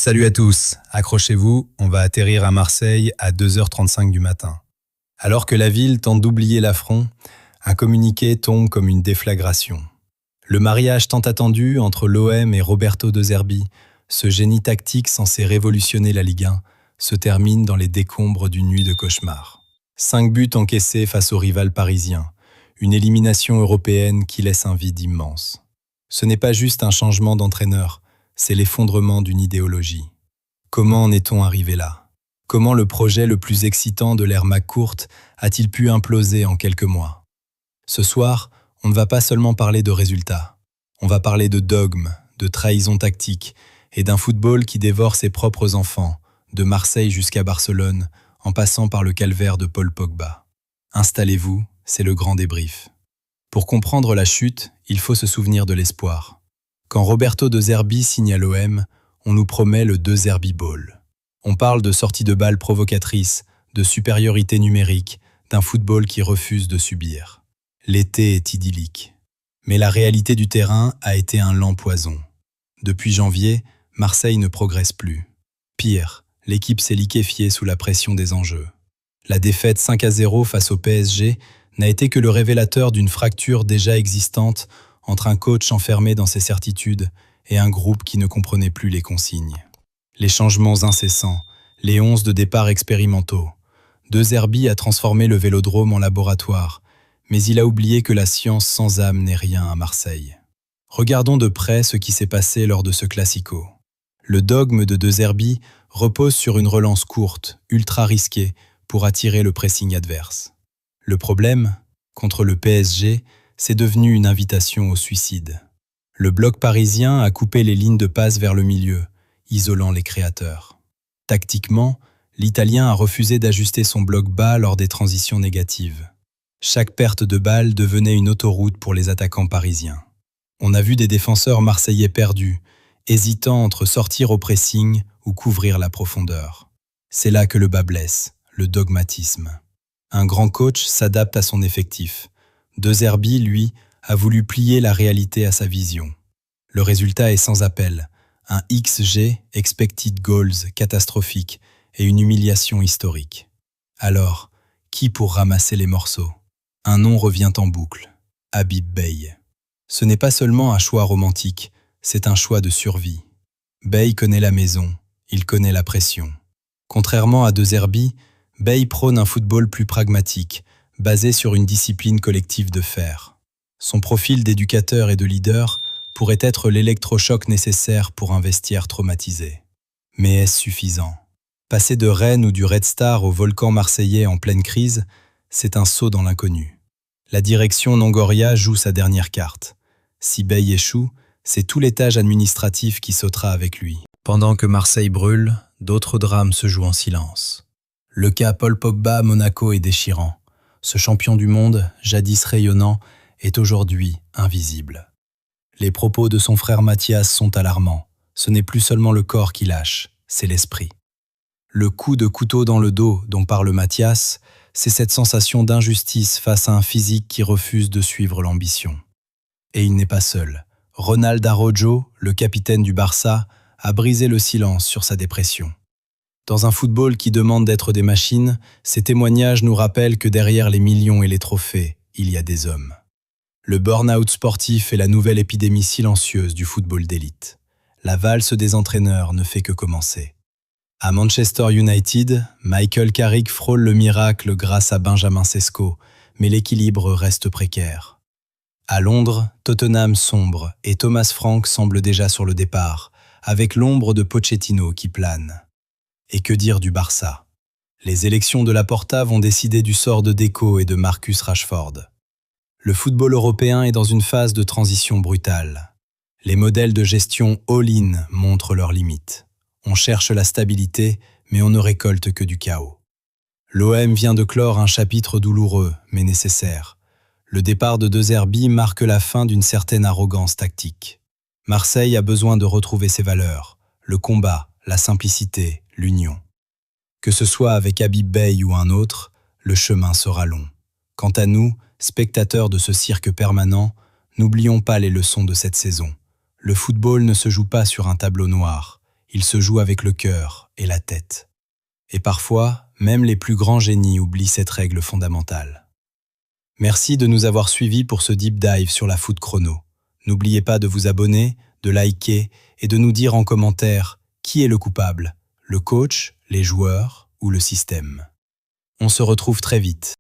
Salut à tous, accrochez-vous, on va atterrir à Marseille à 2h35 du matin. Alors que la ville tente d'oublier l'affront, un communiqué tombe comme une déflagration. Le mariage tant attendu entre l'OM et Roberto De Zerbi, ce génie tactique censé révolutionner la Ligue 1, se termine dans les décombres d'une nuit de cauchemar. 5 buts encaissés face au rival parisien, une élimination européenne qui laisse un vide immense. Ce n'est pas juste un changement d'entraîneur, c'est l'effondrement d'une idéologie. Comment en est-on arrivé là? Comment le projet le plus excitant de l'ère McCourt a-t-il pu imploser en quelques mois? Ce soir, on ne va pas seulement parler de résultats. On va parler de dogme, de trahison tactique et d'un football qui dévore ses propres enfants, de Marseille jusqu'à Barcelone, en passant par le calvaire de Paul Pogba. Installez-vous, c'est le grand débrief. Pour comprendre la chute, il faut se souvenir de l'espoir. Quand Roberto De Zerbi signe à l'OM, on nous promet le De Zerbi Ball. On parle de sorties de balles provocatrices, de supériorité numérique, d'un football qui refuse de subir. L'été est idyllique. Mais la réalité du terrain a été un lent poison. Depuis janvier, Marseille ne progresse plus. Pire, l'équipe s'est liquéfiée sous la pression des enjeux. La défaite 5-0 face au PSG n'a été que le révélateur d'une fracture déjà existante entre un coach enfermé dans ses certitudes et un groupe qui ne comprenait plus les consignes. Les changements incessants, les 11 de départ expérimentaux. De Zerbi a transformé le vélodrome en laboratoire, mais il a oublié que la science sans âme n'est rien à Marseille. Regardons de près ce qui s'est passé lors de ce classico. Le dogme de Zerbi repose sur une relance courte, ultra risquée, pour attirer le pressing adverse. Le problème, contre le PSG, c'est devenu une invitation au suicide. Le bloc parisien a coupé les lignes de passe vers le milieu, isolant les créateurs. Tactiquement, l'Italien a refusé d'ajuster son bloc bas lors des transitions négatives. Chaque perte de balle devenait une autoroute pour les attaquants parisiens. On a vu des défenseurs marseillais perdus, hésitant entre sortir au pressing ou couvrir la profondeur. C'est là que le bas blesse, le dogmatisme. Un grand coach s'adapte à son effectif. De Zerbi, lui, a voulu plier la réalité à sa vision. Le résultat est sans appel, un XG, expected goals, catastrophique et une humiliation historique. Alors, qui pour ramasser les morceaux? Un nom revient en boucle, Habib Beye. Ce n'est pas seulement un choix romantique, c'est un choix de survie. Beye connaît la maison, il connaît la pression. Contrairement à De Zerbi, Beye prône un football plus pragmatique, basé sur une discipline collective de fer. Son profil d'éducateur et de leader pourrait être l'électrochoc nécessaire pour un vestiaire traumatisé. Mais est-ce suffisant? Passer de Rennes ou du Red Star au volcan marseillais en pleine crise, c'est un saut dans l'inconnu. La direction Longoria joue sa dernière carte. Si Beye échoue, c'est tout l'étage administratif qui sautera avec lui. Pendant que Marseille brûle, d'autres drames se jouent en silence. Le cas Paul Pogba à Monaco est déchirant. Ce champion du monde, jadis rayonnant, est aujourd'hui invisible. Les propos de son frère Mathias sont alarmants. Ce n'est plus seulement le corps qui lâche, c'est l'esprit. Le coup de couteau dans le dos dont parle Mathias, c'est cette sensation d'injustice face à un physique qui refuse de suivre l'ambition. Et il n'est pas seul. Ronald Araujo, le capitaine du Barça, a brisé le silence sur sa dépression. Dans un football qui demande d'être des machines, ces témoignages nous rappellent que derrière les millions et les trophées, il y a des hommes. Le burn-out sportif est la nouvelle épidémie silencieuse du football d'élite. La valse des entraîneurs ne fait que commencer. À Manchester United, Michael Carrick frôle le miracle grâce à Benjamin Sesko, mais l'équilibre reste précaire. À Londres, Tottenham sombre et Thomas Frank semble déjà sur le départ, avec l'ombre de Pochettino qui plane. Et que dire du Barça? Les élections de Laporta vont décider du sort de Deco et de Marcus Rashford. Le football européen est dans une phase de transition brutale. Les modèles de gestion all-in montrent leurs limites. On cherche la stabilité, mais on ne récolte que du chaos. L'OM vient de clore un chapitre douloureux, mais nécessaire. Le départ de De Zerbi marque la fin d'une certaine arrogance tactique. Marseille a besoin de retrouver ses valeurs, le combat, la simplicité, l'union. Que ce soit avec Habib Beye ou un autre, le chemin sera long. Quant à nous, spectateurs de ce cirque permanent, n'oublions pas les leçons de cette saison. Le football ne se joue pas sur un tableau noir. il se joue avec le cœur et la tête. Et parfois, même les plus grands génies oublient cette règle fondamentale. Merci de nous avoir suivis pour ce deep dive sur la Foot Chrono. N'oubliez pas de vous abonner, de liker et de nous dire en commentaire qui est le coupable, le coach, les joueurs ou le système. On se retrouve très vite.